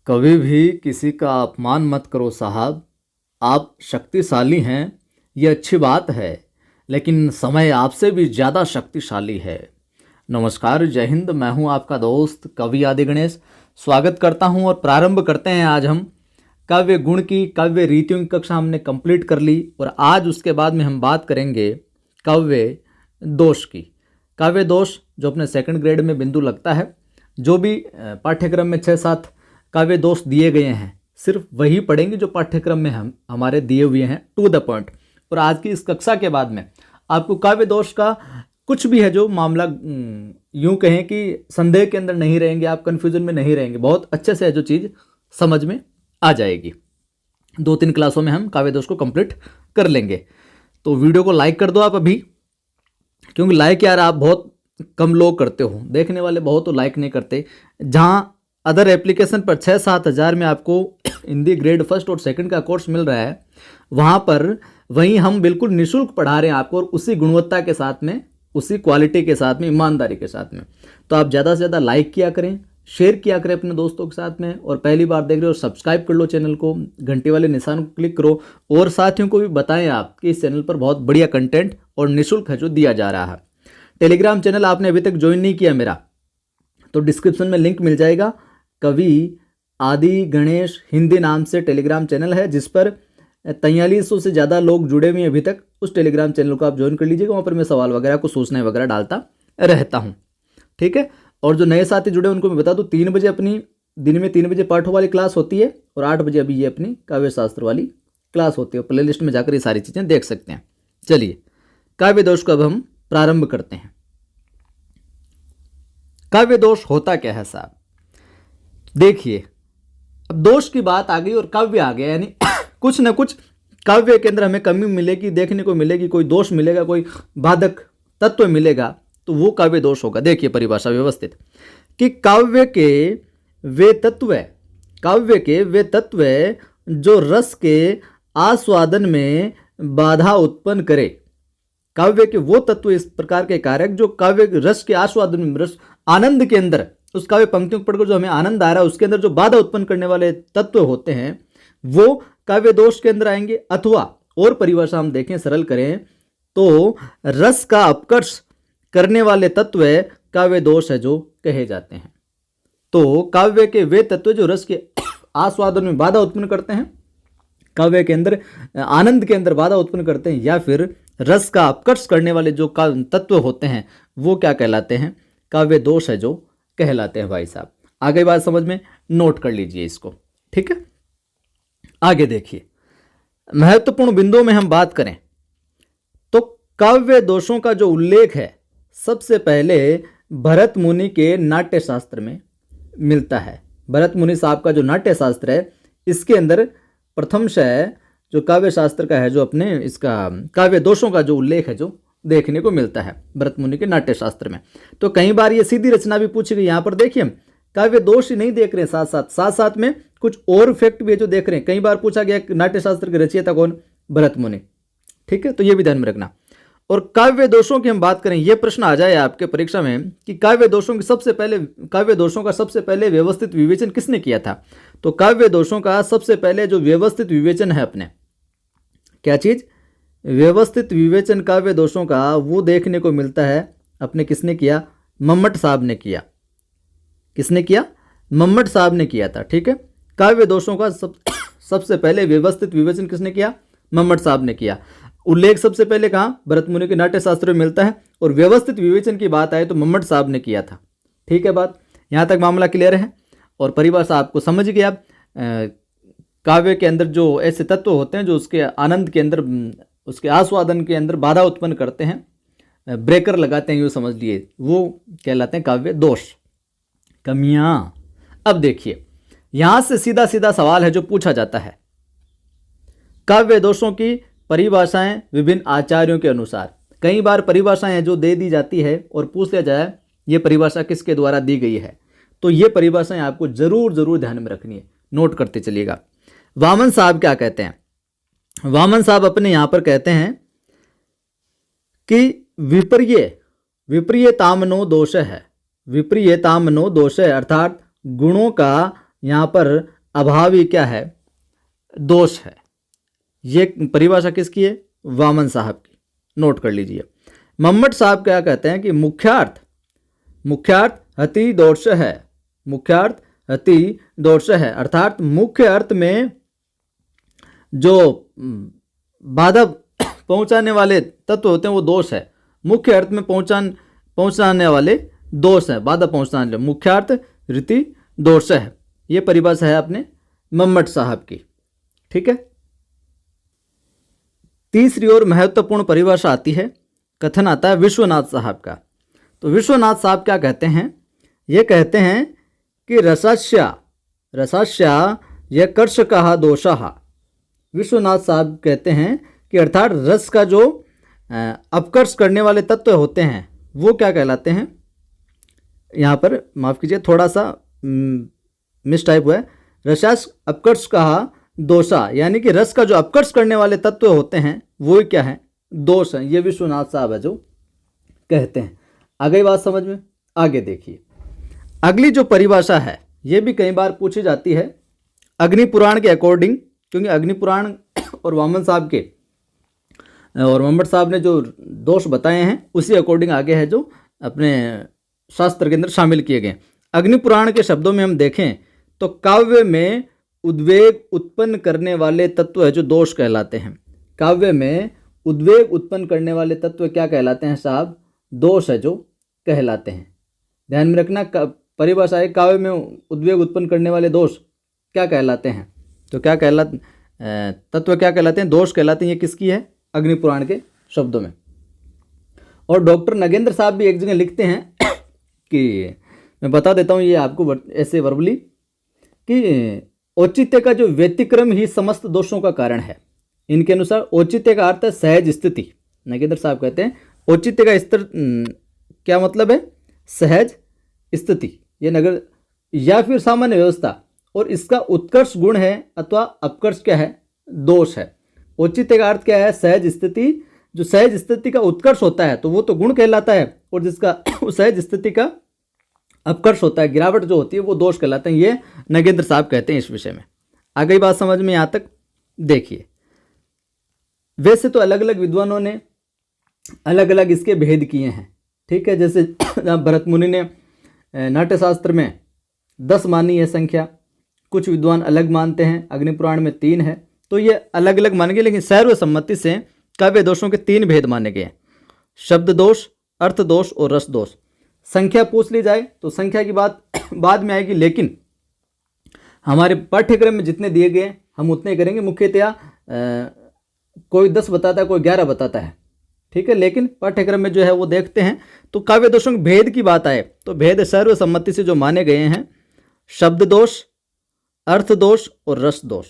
कभी भी किसी का अपमान मत करो साहब। आप शक्तिशाली हैं, ये अच्छी बात है, लेकिन समय आपसे भी ज़्यादा शक्तिशाली है। नमस्कार, जय हिंद। मैं हूं आपका दोस्त कवि आदि गणेश। स्वागत करता हूं और प्रारंभ करते हैं। आज हम काव्य गुण की, काव्य रीतियों की कक्षा हमने कंप्लीट कर ली और आज उसके बाद में हम बात करेंगे काव्य दोष की। काव्य दोष जो अपने सेकंड ग्रेड में बिंदु लगता है, जो भी पाठ्यक्रम में 6-7 काव्य दोष दिए गए हैं, सिर्फ वही पढ़ेंगे जो पाठ्यक्रम में हम हमारे दिए हुए हैं, टू द पॉइंट। और आज की इस कक्षा के बाद में आपको काव्य दोष का कुछ भी है जो मामला, यूं कहें कि संदेह के अंदर नहीं रहेंगे, आप कंफ्यूजन में नहीं रहेंगे, बहुत अच्छे से है जो चीज़ समझ में आ जाएगी। 2-3 क्लासों में हम काव्य दोष को कंप्लीट कर लेंगे। तो वीडियो को लाइक कर दो आप अभी, क्योंकि लाइक यार आप बहुत कम लोग करते हो, देखने वाले बहुत तो लाइक नहीं करते। जहाँ अदर एप्लीकेशन पर 6-7 हज़ार में आपको हिंदी ग्रेड फर्स्ट और सेकंड का कोर्स मिल रहा है, वहाँ पर वहीं हम बिल्कुल निःशुल्क पढ़ा रहे हैं आपको, और उसी गुणवत्ता के साथ में, उसी क्वालिटी के साथ में, ईमानदारी के साथ में। तो आप ज़्यादा से ज़्यादा लाइक किया करें, शेयर किया करें अपने दोस्तों के साथ में, और पहली बार देख रहे हो सब्सक्राइब कर लो चैनल को, घंटे वाले निशान को क्लिक करो, और साथियों को भी बताएं आप कि इस चैनल पर बहुत बढ़िया कंटेंट और निःशुल्क है जो दिया जा रहा है। टेलीग्राम चैनल आपने अभी तक ज्वाइन नहीं किया मेरा, तो डिस्क्रिप्शन में लिंक मिल जाएगा। कवि आदि गणेश हिंदी नाम से टेलीग्राम चैनल है, जिस पर 4300 से ज़्यादा लोग जुड़े हुए हैं अभी तक। उस टेलीग्राम चैनल को आप ज्वाइन कर लीजिएगा, वहाँ पर मैं सवाल वगैरह को सूचनाएं वगैरह डालता रहता हूँ, ठीक है। और जो नए साथी जुड़े उनको मैं बता दूँ, 3 बजे अपनी दिन में 3 बजे पाठों वाली क्लास होती है, और 8 बजे अभी ये अपनी काव्य शास्त्र वाली क्लास होती है। प्ले लिस्ट में जाकर ये सारी चीज़ें देख सकते हैं। चलिए, काव्य दोष को अब हम प्रारंभ करते हैं। काव्य दोष होता क्या है साहब? देखिए, अब दोष की बात आ गई और काव्य आ गया, यानी कुछ न कुछ काव्य के अंदर हमें कमी मिलेगी, देखने को मिलेगी, कोई दोष मिलेगा, कोई बाधक तत्व मिलेगा, तो वो काव्य दोष होगा। देखिए परिभाषा व्यवस्थित कि काव्य के वे तत्व जो रस के आस्वादन में बाधा उत्पन्न करे। काव्य के वो तत्व, इस प्रकार के कारक जो काव्य रस के आस्वादन में, रस आनंद के अंदर, उस काव्य पंक्तियों को पढ़कर जो हमें आनंद आ रहा है, उसके अंदर जो बाधा उत्पन्न करने वाले तत्व होते हैं, वो काव्य दोष के अंदर आएंगे। अथवा और परिभाषा हम देखें, सरल करें तो रस का अपकर्ष करने वाले तत्व काव्य दोष है जो कहे जाते हैं। तो काव्य के वे तत्व जो रस के आस्वादन में बाधा उत्पन्न करते हैं, काव्य के अंदर आनंद के अंदर बाधा उत्पन्न करते हैं, या फिर रस का अपकर्ष करने वाले जो तत्व होते हैं, वो क्या कहलाते हैं? काव्य दोष है जो कहलाते हैं। भाई साहब, आगे बात समझ में, नोट कर लीजिए इसको, ठीक है। आगे देखिए, महत्वपूर्ण बिंदुओं में हम बात करें तो काव्य दोषों का जो उल्लेख है, सबसे पहले भरत मुनि के नाट्य शास्त्र में मिलता है। भरत मुनि साहब का जो नाट्य शास्त्र है, इसके अंदर प्रथमशः जो काव्य शास्त्र का है, जो अपने इसका काव्य दोषों का जो उल्लेख है, जो देखने को मिलता है भरत मुनि के नाट्य शास्त्र में। तो कई बार ये सीधी रचना भी पूछी गई। यहाँ पर देखिए, हम काव्य दोष ही नहीं देख रहे हैं, साथ साथ में कुछ और फैक्ट भी है जो देख रहे हैं। कई बार पूछा गया नाट्य शास्त्र के रचयिता कौन? भरत मुनि, ठीक है। तो ये भी ध्यान में रखना। और काव्य दोषों की हम बात करें, यह प्रश्न आ जाए आपके परीक्षा में कि काव्य दोषों का सबसे पहले व्यवस्थित विवेचन किसने किया था? तो काव्य दोषों का सबसे पहले जो व्यवस्थित विवेचन है, अपने क्या चीज? व्यवस्थित विवेचन काव्य दोषों का, वो देखने को मिलता है अपने किसने किया? मम्मट साहब ने किया। किसने किया? मम्मट साहब ने किया था, ठीक है। काव्य दोषों का सबसे पहले व्यवस्थित विवेचन किसने किया? मम्मट साहब ने किया। उल्लेख सबसे पहले कहाँ? भरत मुनि के नाट्य शास्त्र में मिलता है, और व्यवस्थित विवेचन की बात आए तो मम्मट साहब ने किया था, ठीक है। बात यहाँ तक मामला क्लियर है, और परिभाषा आपको समझ गया। काव्य के अंदर जो ऐसे तत्व होते हैं जो उसके आनंद के अंदर, उसके आस्वादन के अंदर बाधा उत्पन्न करते हैं, ब्रेकर लगाते हैं, यूँ समझ लिए, वो कहलाते हैं काव्य दोष। कमियां, अब देखिए, यहां से सीधा सीधा सवाल है जो पूछा जाता है, काव्य दोषों की परिभाषाएं विभिन्न आचार्यों के अनुसार। कई बार परिभाषाएं जो दे दी जाती है और पूछ लिया जाए ये परिभाषा किसके द्वारा दी गई है, तो ये परिभाषाएं आपको जरूर ध्यान में रखनी है, नोट करते चलिएगा। वामन साहब क्या कहते हैं? वामन साहब अपने यहां पर कहते हैं कि विपर्यतामनो दोष है, विपर्यतामनो दोष है, अर्थात गुणों का यहाँ पर अभावी क्या है, दोष है। ये परिभाषा किसकी है, वामन साहब की, नोट कर लीजिए। मम्मट साहब क्या कहते हैं कि मुख्यार्थ अति दोष है, मुख्यार्थ अति दोष है, अर्थात मुख्य अर्थ में जो बाधा पहुंचाने वाले तत्व होते हैं वो दोष है। मुख्य अर्थ में पहुंचाने वाले दोष है, बाधा पहुंचाने वाले, मुख्यार्थ रीति दोष है। ये परिभाषा है अपने मम्मट साहब की, ठीक है। तीसरी और महत्वपूर्ण परिभाषा आती है, कथन आता है विश्वनाथ साहब का। तो विश्वनाथ साहब क्या कहते हैं, ये कहते हैं कि रसस्या यह कर्षकः दोषः। विश्वनाथ साहब कहते हैं कि अर्थात रस का जो अपकर्ष करने वाले तत्व होते हैं वो क्या कहलाते हैं, यहाँ पर माफ़ कीजिए थोड़ा सा मिस टाइप हुआ है, रसास अपकर्ष कहा दोषा, यानी कि रस का जो अपकर्ष करने वाले तत्व होते हैं वो क्या है, दोष है। ये विश्वनाथ साहब है जो कहते हैं। आ गई बात समझ में। आगे देखिए, अगली जो परिभाषा है ये भी कई बार पूछी जाती है अग्नि पुराण के अकॉर्डिंग, क्योंकि अग्नि पुराण और वामन साहब के और मम्मट साहब ने जो दोष बताए हैं उसी अकॉर्डिंग आगे है जो अपने शास्त्र के अंदर शामिल किए गए। अग्नि पुराण के शब्दों में हम देखें तो काव्य में उद्वेग उत्पन्न करने वाले तत्व है जो दोष कहलाते हैं। काव्य में उद्वेग उत्पन्न करने वाले तत्व क्या कहलाते हैं साहब, दोष है जो कहलाते हैं। ध्यान में रखना, परिभाषा है काव्य में उद्वेग उत्पन्न करने वाले दोष क्या कहलाते हैं, तो क्या कहलाते तत्व क्या कहलाते हैं, दोष कहलाते हैं। ये किसकी है, अग्नि पुराण के शब्दों में। और डॉक्टर नगेंद्र साहब भी एक जगह लिखते हैं कि मैं बता देता हूँ ये आपको ऐसे वर्बली कि औचित्य का जो व्यतिक्रम ही समस्त दोषों का कारण है। इनके अनुसार औचित्य का अर्थ है सहज स्थिति। नगेंद्र साहब कहते हैं औचित्य का स्तर क्या मतलब है, सहज स्थिति, ये नगर या फिर सामान्य व्यवस्था, और इसका उत्कर्ष गुण है अथवा अपकर्ष क्या है, दोष है। औचित्य का अर्थ क्या है, सहज स्थिति। जो सहज स्थिति का उत्कर्ष होता है तो वो तो गुण कहलाता है, और जिसका सहज स्थिति का अपकर्ष होता है, गिरावट जो होती है, वो दोष कहलाते हैं। ये नगेंद्र साहब कहते हैं इस विषय में। आ गई बात समझ में। यहाँ तक देखिए, वैसे तो अलग अलग विद्वानों ने अलग अलग इसके भेद किए हैं, ठीक है। जैसे भरत मुनि ने नाट्यशास्त्र में 10 मानी है संख्या, कुछ विद्वान अलग मानते हैं, अग्नि पुराण में 3 है, तो ये अलग अलग माने गए। लेकिन सर्वसम्मति से काव्य दोषों के 3 भेद माने गए, शब्द दोष, अर्थ दोष और रस दोष। संख्या पूछ ली जाए तो संख्या की बात बाद में आएगी, लेकिन हमारे पाठ्यक्रम में जितने दिए गए हम उतने करेंगे। मुख्यतया कोई 10 बताता है, कोई 11 बताता है, ठीक है। लेकिन पाठ्यक्रम में जो है वो देखते हैं। तो काव्य दोषों के भेद की बात आए तो भेद सर्वसम्मति से जो माने गए हैं, शब्द दोष, अर्थ दोष और रस दोष।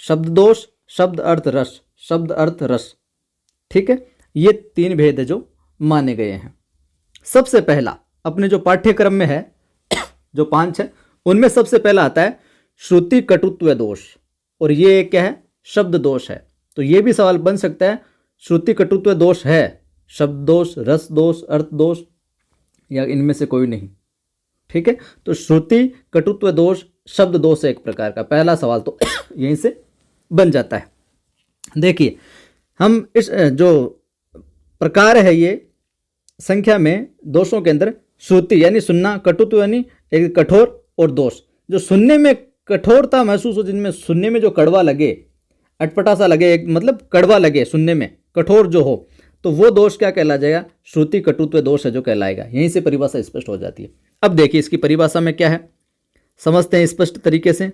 शब्द दोष, शब्द अर्थ रस, शब्द अर्थ रस, ठीक है। ये 3 भेद है जो माने गए हैं। सबसे पहला अपने जो पाठ्यक्रम में है जो 5 है, उनमें सबसे पहला आता है श्रुति कटुत्व दोष, और ये क्या है, शब्द दोष है। तो ये भी सवाल बन सकता है, श्रुति कटुत्व दोष है शब्द दोष, रस दोष, अर्थ दोष, या इनमें से कोई नहीं, ठीक है। तो श्रुति कटुत्व दोष शब्द दोष है एक प्रकार का। पहला सवाल तो यहीं से बन जाता है। देखिए, हम इस जो प्रकार है ये संख्या में दोषों के अंदर श्रुति यानी सुनना, कटुत्व यानी एक कठोर, और दोष जो सुनने में कठोरता महसूस हो, जिनमें सुनने में जो कड़वा लगे, अटपटा सा लगे, एक मतलब कड़वा लगे, सुनने में कठोर जो हो, तो वो दोष क्या कहला जाएगा, श्रुति कटुत्व दोष है जो कहलाएगा। यहीं से परिभाषा स्पष्ट हो जाती है। अब देखिए इसकी परिभाषा में क्या है, समझते हैं स्पष्ट तरीके से।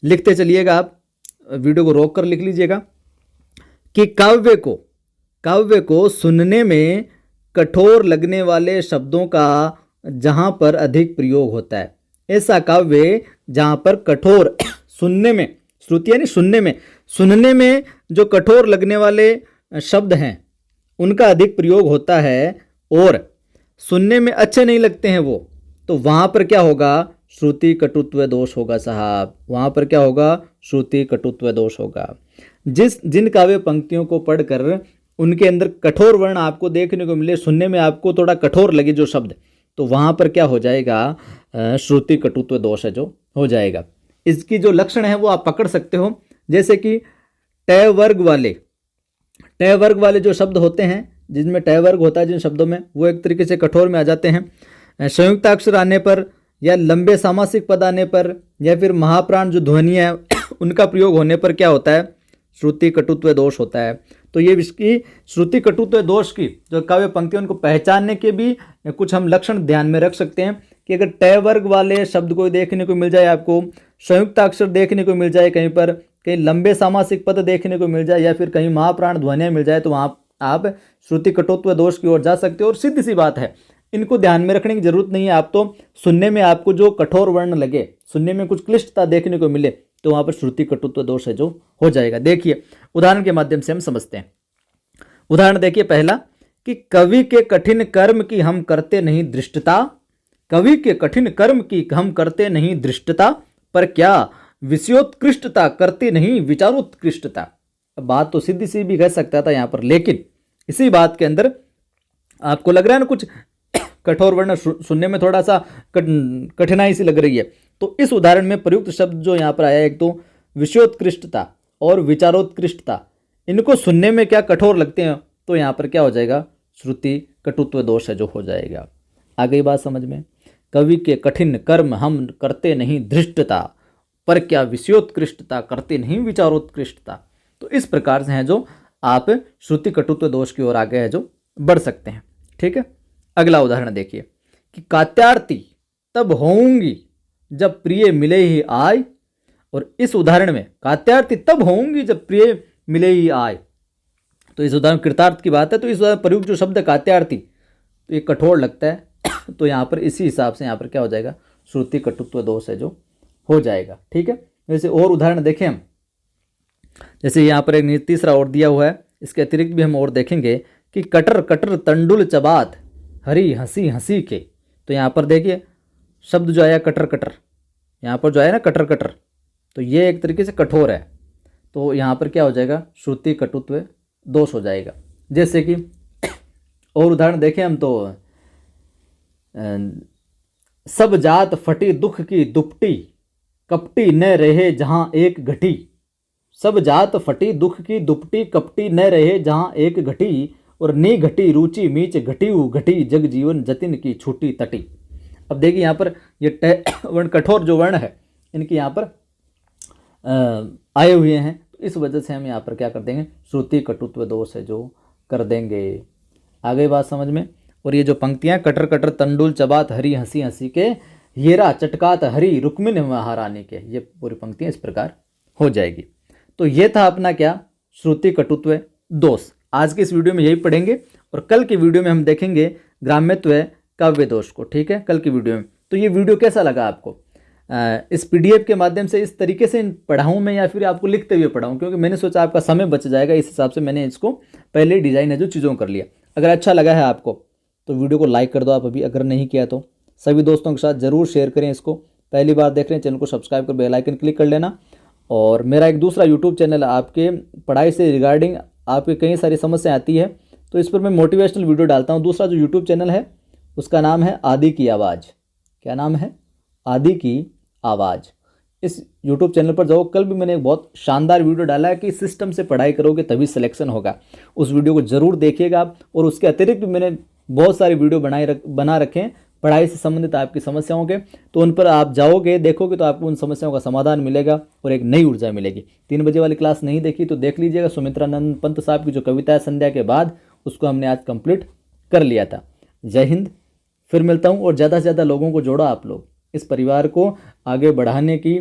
लिखते चलिएगा, आप वीडियो को रोक कर लिख लीजिएगा कि काव्य को सुनने में कठोर लगने वाले शब्दों का जहाँ पर अधिक प्रयोग होता है, ऐसा काव्य जहाँ पर कठोर सुनने में, श्रुति यानी सुनने में जो कठोर लगने वाले शब्द हैं उनका अधिक प्रयोग होता है, और सुनने में अच्छे नहीं लगते हैं वो, तो वहाँ पर क्या होगा, श्रुति कटुत्व दोष होगा साहब। वहाँ पर क्या होगा, श्रुति कटुत्व दोष होगा। जिन काव्य पंक्तियों को पढ़कर उनके अंदर कठोर वर्ण आपको देखने को मिले, सुनने में आपको थोड़ा कठोर लगे जो शब्द, तो वहाँ पर क्या हो जाएगा, श्रुति कटुत्व दोष है जो हो जाएगा। इसकी जो लक्षण है वो आप पकड़ सकते हो। जैसे कि ट वर्ग वाले जो शब्द होते हैं, जिनमें ट वर्ग होता है जिन शब्दों में, वो एक तरीके से कठोर में आ जाते हैं। संयुक्त अक्षर आने पर या लंबे सामासिक पद आने पर या फिर महाप्राण जो ध्वनियाँ है उनका प्रयोग होने पर क्या होता है, श्रुति कटुत्व दोष होता है। तो ये इसकी श्रुति कटुत्व दोष की जो काव्य पंक्ति उनको पहचानने के भी कुछ हम लक्षण ध्यान में रख सकते हैं कि अगर ट वर्ग वाले शब्द को देखने को मिल जाए, आपको संयुक्त अक्षर देखने को मिल जाए, कहीं पर कहीं लंबे सामासिक पद देखने को मिल जाए या फिर कहीं महाप्राण ध्वनियाँ मिल जाए, तो वहाँ आप श्रुति कटुत्व दोष की ओर जा सकते हो। और सीधी सी बात है, इनको ध्यान में रखने की जरूरत नहीं है। आप तो सुनने में आपको जो कठोर वर्ण लगे, सुनने में कुछ क्लिष्टता देखने को मिले, तो वहाँ पर श्रुति कटुत्व दोष है जो हो जाएगा। देखिए उदाहरण के माध्यम से हम समझते हैं। उदाहरण देखिए पहला कि कवि के कठिन कर्म की हम करते नहीं दृष्टता, कवि के कठिन कर्म की हम करते नहीं दृष्टता, पर क्या विषयोत्कृष्टता करते नहीं विचारोत्कृष्टता। बात तो सीधी सी भी कह सकता था यहाँ पर, लेकिन इसी बात के अंदर आपको लग रहा है ना कुछ कठोर वर्ण सुनने में थोड़ा सा कठिनाई सी लग रही है, तो इस उदाहरण में प्रयुक्त शब्द जो यहाँ पर आया, एक तो विषयोत्कृष्टता और विचारोत्कृष्टता, इनको सुनने में क्या कठोर लगते हैं, तो यहाँ पर क्या हो जाएगा, श्रुति कटुत्व दोष है जो हो जाएगा। आ गई बात समझ में। कवि के कठिन कर्म हम करते नहीं धृष्टता, पर क्या विषयोत्कृष्टता करते नहीं विचारोत्कृष्टता। तो इस प्रकार से हैं जो आप श्रुति कटुत्व दोष की ओर आगे है जो बढ़ सकते हैं। ठीक है, अगला उदाहरण देखिए कि कात्यार्थी तब होंगी जब प्रिय मिले ही आय, और इस उदाहरण में कात्यार्थी तब होंगी जब प्रिय मिले ही आय, तो इस उदाहरण कृतार्थ की बात है। तो इस उदाहरण प्रयुक्त जो शब्द कात्यार्थी, तो ये कठोर लगता है तो यहाँ पर इसी हिसाब से यहाँ पर क्या हो जाएगा, श्रुति कटुत्व दोष है जो हो जाएगा। ठीक है, वैसे और उदाहरण देखें हम, जैसे यहाँ पर एक तीसरा और दिया हुआ है, इसके अतिरिक्त भी हम और देखेंगे कि कटर कटर तंडुल चबात हरी हंसी हंसी के। तो यहाँ पर देखिए शब्द जो आया कटर कटर, यहाँ पर जो आया ना कटर कटर, तो ये एक तरीके से कठोर है, तो यहाँ पर क्या हो जाएगा, श्रुति कटुत्व दोष हो जाएगा। जैसे कि और उदाहरण देखें हम, तो सब जात फटी दुख की दुपटी, कपटी न रहे जहाँ एक घटी। सब जात फटी दुख की दुपटी, कपटी न रहे जहाँ एक घटी, और नी घटी रुचि मीच घटी घटी, जग जीवन जतिन की छूटी तटी। अब देखिए यहाँ पर ये वर्ण कठोर जो वर्ण है, इनके यहाँ पर आए हुए हैं, तो इस वजह से हम यहाँ पर क्या कर देंगे, श्रुति कटुत्व दोष है जो कर देंगे। आ गई बात समझ में। और ये जो पंक्तियाँ, कटर कटर तंडुल चबात हरी हंसी हंसी के, हीरा चटकात हरी रुक्मिन महारानी के, ये पूरी पंक्तियाँ इस प्रकार हो जाएगी। तो ये था अपना क्या, श्रुति कटुत्व दोष। आज के इस वीडियो में यही पढ़ेंगे, और कल की वीडियो में हम देखेंगे ग्राम्यत्व काव्य दोष को। ठीक है, कल की वीडियो में। तो ये वीडियो कैसा लगा आपको, इस PDF के माध्यम से इस तरीके से पढ़ाऊँ मैं या फिर आपको लिखते हुए पढ़ाऊँ, क्योंकि मैंने सोचा आपका समय बच जाएगा, इस हिसाब से मैंने इसको पहले डिज़ाइन है जो चीज़ों कर लिया। अगर अच्छा लगा है आपको तो वीडियो को लाइक कर दो आप अभी, अगर नहीं किया तो सभी दोस्तों के साथ ज़रूर शेयर करें इसको। पहली बार देख रहे हैं चैनल को सब्सक्राइब कर बेल आइकन क्लिक कर लेना। और मेरा एक दूसरा यूट्यूब चैनल है, आपके पढ़ाई से रिगार्डिंग आपकी कई सारी समस्या आती है, तो इस पर मैं मोटिवेशनल वीडियो डालता हूँ। दूसरा जो यूट्यूब चैनल है उसका नाम है आदि की आवाज़। क्या नाम है, आदि की आवाज़। इस यूट्यूब चैनल पर जाओ, कल भी मैंने एक बहुत शानदार वीडियो डाला है कि सिस्टम से पढ़ाई करोगे तभी सिलेक्शन होगा, उस वीडियो को ज़रूर देखिएगा। और उसके अतिरिक्त भी मैंने बहुत सारी वीडियो बना रखे हैं पढ़ाई से संबंधित आपकी समस्याओं के, तो उन पर आप जाओगे देखोगे तो आपको उन समस्याओं का समाधान मिलेगा और एक नई ऊर्जा मिलेगी। 3 बजे वाली क्लास नहीं देखी तो देख लीजिएगा, सुमित्रानंद पंत साहब की जो कविता है संध्या के बाद, उसको हमने आज कंप्लीट कर लिया था। जय हिंद, फिर मिलता हूँ। और ज़्यादा से ज़्यादा लोगों को जोड़ो, आप लोग इस परिवार को आगे बढ़ाने की,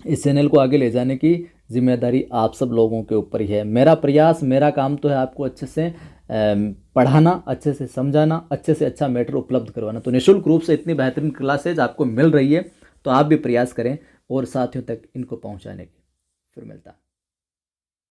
इस चैनल को आगे ले जाने की जिम्मेदारी आप सब लोगों के ऊपर ही है। मेरा प्रयास, मेरा काम तो है आपको अच्छे से पढ़ाना, अच्छे से समझाना, अच्छे से अच्छा मैटर उपलब्ध करवाना। तो निःशुल्क रूप से इतनी बेहतरीन क्लासेज आपको मिल रही है, तो आप भी प्रयास करें और साथियों तक इनको पहुंचाने की। फिर मिलता है।